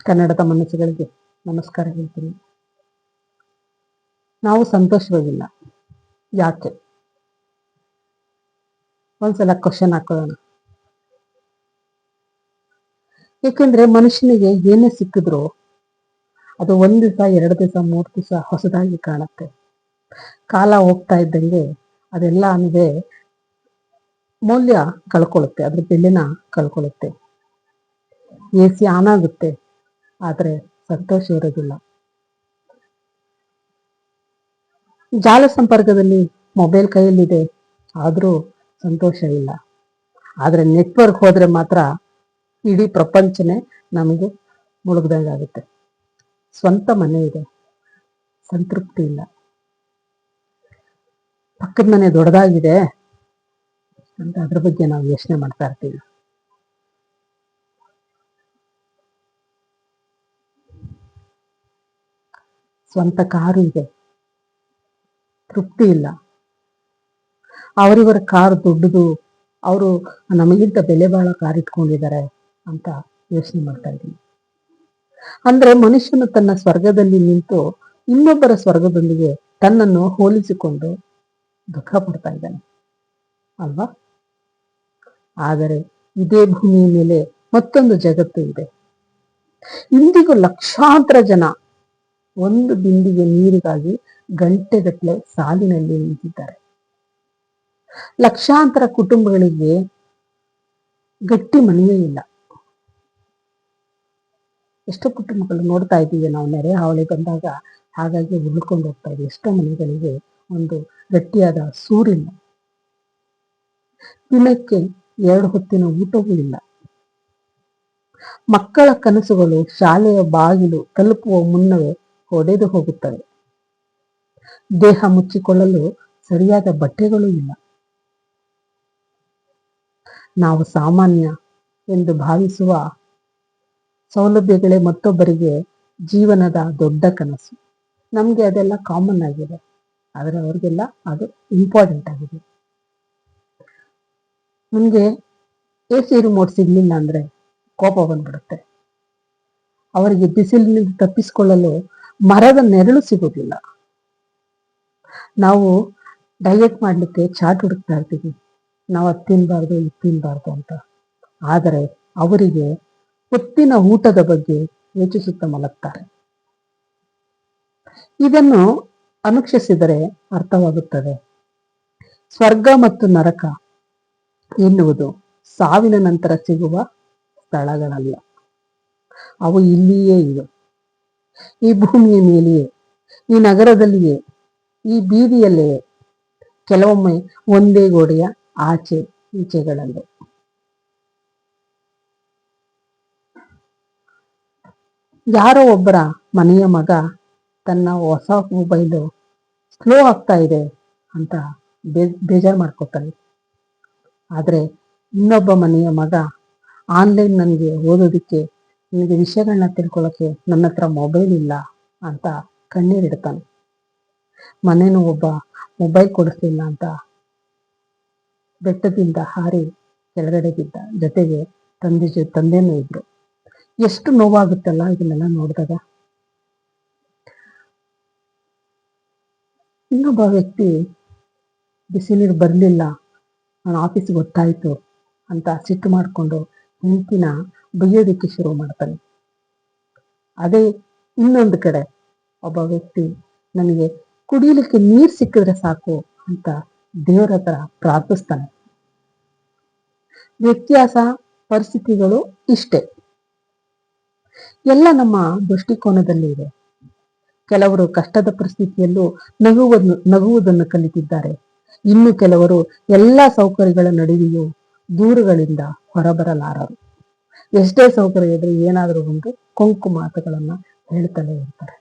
ಕನ್ನಡದ ಮನಸ್ಸುಗಳಿಗೆ ನಮಸ್ಕಾರ ಹೇಳ್ತೀನಿ. ನಾವು ಸಂತೋಷವಾಗಿಲ್ಲ, ಯಾಕೆ? ಒಂದ್ಸಲ ಕ್ವಶನ್ ಹಾಕೋಣ. ಏಕೆಂದ್ರೆ ಮನುಷ್ಯನಿಗೆ ಏನೇ ಸಿಕ್ಕಿದ್ರು ಅದು 1 ದಿವಸ 2 ದಿವಸ 3 ದಿವಸ ಹೊಸದಾಗಿ ಕಾಣುತ್ತೆ. ಕಾಲ ಹೋಗ್ತಾ ಇದ್ದಂಗೆ ಅದೆಲ್ಲ ಅಂದ್ರೆ ಮೌಲ್ಯ ಕಳ್ಕೊಳ್ಳುತ್ತೆ, ಅದ್ರ ಬೆಲೆನ ಕಳ್ಕೊಳ್ಳುತ್ತೆ. AC ಆನ್ ಆಗುತ್ತೆ, ಆದ್ರೆ ಸಂತೋಷ ಇರೋದಿಲ್ಲ. ಜಾಲ ಸಂಪರ್ಕದಲ್ಲಿ ಮೊಬೈಲ್ ಕೈಯಲ್ಲಿದೆ, ಆದ್ರೂ ಸಂತೋಷ ಇಲ್ಲ. ಆದ್ರೆ ನೆಟ್ವರ್ಕ್ ಹೋದ್ರೆ ಮಾತ್ರ ಇಡೀ ಪ್ರಪಂಚನೇ ನಮಗೆ ಮುಳುಗ್ದಂಗಾಗುತ್ತೆ. ಸ್ವಂತ ಮನೆ ಇದೆ, ಸಂತೃಪ್ತಿ ಇಲ್ಲ. ಪಕ್ಕದ ಮನೆ ದೊಡ್ಡದಾಗಿದೆ ಅಂತ ಅದ್ರ ಬಗ್ಗೆ ನಾವು ಯೋಚನೆ ಮಾಡ್ತಾ ಇರ್ತೀವಿ. ಸ್ವಂತ ಕಾರು ಇದೆ, ತೃಪ್ತಿ ಇಲ್ಲ. ಅವರಿವರ ಕಾರ್ ದೊಡ್ಡದು, ಅವರು ನಮಗಿಂತ ಬೆಲೆ ಬಾಳೋ ಕಾರ್ ಇಟ್ಕೊಂಡಿದ್ದಾರೆ ಅಂತ ಯೋಚನೆ ಮಾಡ್ತಾ ಇದ್ದೀನಿ. ಅಂದ್ರೆ ಮನುಷ್ಯನು ತನ್ನ ಸ್ವರ್ಗದಲ್ಲಿ ನಿಂತು ಇನ್ನೊಬ್ಬರ ಸ್ವರ್ಗದೊಂದಿಗೆ ತನ್ನನ್ನು ಹೋಲಿಸಿಕೊಂಡು ದುಃಖ ಪಡ್ತಾ ಇದ್ದಾನೆ ಅಲ್ವಾ? ಆದರೆ ಇದೇ ಭೂಮಿಯ ಮೇಲೆ ಮತ್ತೊಂದು ಜಗತ್ತು ಇದೆ. ಇಂದಿಗೂ ಲಕ್ಷಾಂತರ ಜನ ಒಂದು ಬಿಂದಿಗೆ ನೀರಿಗಾಗಿ ಗಂಟೆಗಟ್ಟಲೆ ಸಾಲಿನಲ್ಲಿ ನಿಂತಿದ್ದಾರೆ. ಲಕ್ಷಾಂತರ ಕುಟುಂಬಗಳಿಗೆ ಗಟ್ಟಿ ಮನೆಯೇ ಇಲ್ಲ. ಎಷ್ಟೋ ಕುಟುಂಬಗಳು ನೋಡ್ತಾ ಇದ್ದೀವಿ ನಾವು, ನೆರೆ ಹಾವಳಿ ಬಂದಾಗ ಹಾಗಾಗಿ ಉಳ್ಕೊಂಡು ಹೋಗ್ತಾ ಇದೆ. ಎಷ್ಟೋ ಮನೆಗಳಿಗೆ ಒಂದು ಗಟ್ಟಿಯಾದ ಸೂರಿಲ್ಲ, ದಿನಕ್ಕೆ 2 ಹೊತ್ತಿನ ಊಟವೂ ಇಲ್ಲ. ಮಕ್ಕಳ ಕನಸುಗಳು ಶಾಲೆಯ ಬಾಗಿಲು ತಲುಪುವ ಮುನ್ನವೇ ಒಡೆದು ಹೋಗುತ್ತವೆ. ದೇಹ ಮುಚ್ಚಿಕೊಳ್ಳಲು ಸರಿಯಾದ ಬಟ್ಟೆಗಳೂ ಇಲ್ಲ. ನಾವು ಸಾಮಾನ್ಯ ಎಂದು ಭಾವಿಸುವ ಸೌಲಭ್ಯಗಳೇ ಮತ್ತೊಬ್ಬರಿಗೆ ಜೀವನದ ದೊಡ್ಡ ಕನಸು. ನಮ್ಗೆ ಅದೆಲ್ಲ ಕಾಮನ್ ಆಗಿದೆ, ಆದರೆ ಅವ್ರಿಗೆಲ್ಲ ಅದು ಇಂಪಾರ್ಟೆಂಟ್ ಆಗಿದೆ. ನಮ್ಗೆ AC ರಿಮೋಟ್ ಸಿಗ್ಲಿಲ್ಲ ಅಂದ್ರೆ ಕೋಪ ಬಂದ್ಬಿಡುತ್ತೆ. ಅವರಿಗೆ ಬಿಸಿಲಿನಿಂದ ತಪ್ಪಿಸಿಕೊಳ್ಳಲು ಮರದ ನೆರಳು ಸಿಗೋದಿಲ್ಲ. ನಾವು ಡಯಟ್ ಮಾಡ್ಲಿಕ್ಕೆ ಚಾಟ್ ಹುಡುಕ್ತಾ ಇರ್ತೀವಿ, ನಾವು ಅದು ತಿನ್ಬಾರ್ದು ಇದು ತಿನ್ಬಾರ್ದು ಅಂತ. ಆದರೆ ಅವರಿಗೆ ಹೊತ್ತಿನ ಊಟದ ಬಗ್ಗೆ ಯೋಚಿಸುತ್ತಾ ಮಲಗ್ತಾರೆ. ಇದನ್ನು ಅನುಕ್ಷಿಸಿದರೆ ಅರ್ಥವಾಗುತ್ತದೆ. ಸ್ವರ್ಗ ಮತ್ತು ನರಕ ಎನ್ನುವುದು ಸಾವಿನ ನಂತರ ಸಿಗುವ ಸ್ಥಳಗಳಲ್ಲ, ಅವು ಇಲ್ಲಿಯೇ ಇವೆ. ಈ ಭೂಮಿಯ ಮೇಲೆಯೇ, ಈ ನಗರದಲ್ಲಿಯೇ, ಈ ಬೀದಿಯಲ್ಲೇ, ಕೆಲವೊಮ್ಮೆ ಒಂದೇ ಗೋಡೆಯ ಆಚೆ ಈಚೆಗಳಲ್ಲೇ. ಯಾರೋ ಒಬ್ಬರ ಮನೆಯ ಮಗ ತನ್ನ ಹೊಸ ಮೊಬೈಲು ಸ್ಲೋ ಆಗ್ತಾ ಇದೆ ಅಂತ ಬೇಜಾರು ಮಾಡ್ಕೊತಾನೆ. ಆದ್ರೆ ಇನ್ನೊಬ್ಬ ಮನೆಯ ಮಗ ಆನ್ಲೈನ್ ನನಗೆ ಓದೋದಕ್ಕೆ, ನನಗೆ ವಿಷಯಗಳನ್ನ ತಿಳ್ಕೊಳ್ಳೋಕೆ ನನ್ನ ಹತ್ರ ಮೊಬೈಲ್ ಇಲ್ಲ ಅಂತ ಕಣ್ಣೀರಿಡ್ತಾನೆ. ಮನೇನು ಒಬ್ಬ ಮೊಬೈಲ್ ಕೊಡಿಸ್ಲಿಲ್ಲ ಅಂತ ಬೆಟ್ಟದಿಂದ ಹಾರಿ ಕೆಳಗಡೆ ಬಿದ್ದ. ಜೊತೆಗೆ ತಂದೆನೂ ಇದ್ರು. ಎಷ್ಟು ನೋವಾಗುತ್ತಲ್ಲ ಇದನ್ನೆಲ್ಲ ನೋಡಿದಾಗ. ಇನ್ನೊಬ್ಬ ವ್ಯಕ್ತಿ ಬಿಸಿ ನೀರು ಬರಲಿಲ್ಲ, ನಾನು ಆಫೀಸ್ಗೆ ಗೊತ್ತಾಯ್ತು ಅಂತ ಸಿಟ್ಟು ಮಾಡಿಕೊಂಡು ಹೆಂಡತಿನ ಬೈಯೋದಕ್ಕೆ ಶುರು ಮಾಡ್ತಾನೆ. ಅದೇ ಇನ್ನೊಂದು ಕಡೆ ಒಬ್ಬ ವ್ಯಕ್ತಿ ನನಗೆ ಕುಡಿಯಲಿಕ್ಕೆ ನೀರು ಸಿಕ್ಕಿದ್ರೆ ಸಾಕು ಅಂತ ದೇವರ ಹತ್ರ ಪ್ರಾರ್ಥಿಸ್ತಾನೆ. ವ್ಯತ್ಯಾಸ ಪರಿಸ್ಥಿತಿಗಳು ಇಷ್ಟೇ, ಎಲ್ಲ ನಮ್ಮ ದೃಷ್ಟಿಕೋನದಲ್ಲಿ ಇದೆ. ಕೆಲವರು ಕಷ್ಟದ ಪರಿಸ್ಥಿತಿಯಲ್ಲೂ ನಗುವುದನ್ನು ಕಲಿತಿದ್ದಾರೆ. ಇನ್ನು ಕೆಲವರು ಎಲ್ಲ ಸೌಕರ್ಯಗಳ ನಡುವೆಯೂ ದೂರುಗಳಿಂದ ಹೊರಬರಲಾರರು. ಎಷ್ಟೇ ಸೌಕರ್ಯ ಇದ್ರೆ ಏನಾದರೂ ಒಂದು ಕೊಂಕು ಮಾತುಗಳನ್ನ ಹೇಳ್ತಲೇ ಇರ್ತಾರೆ.